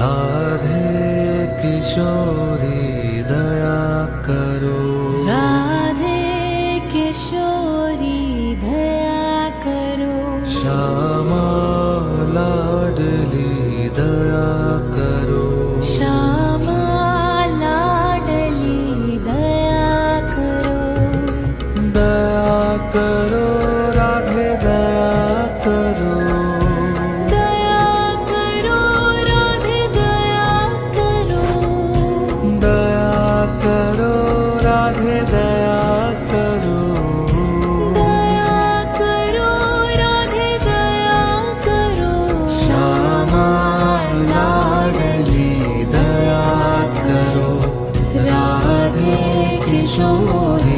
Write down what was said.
राधे किशोरी दया करो, राधे किशोरी दया करो, श्यामा लाडली दया करो, श्यामा लाडली दया करो, दया करो राधे दया करो, दया करो राधे दया करो, दया करो राधे दया करो, दया करो राधे दया करो, श्यामा लाडली दया करो, राधे किशोरी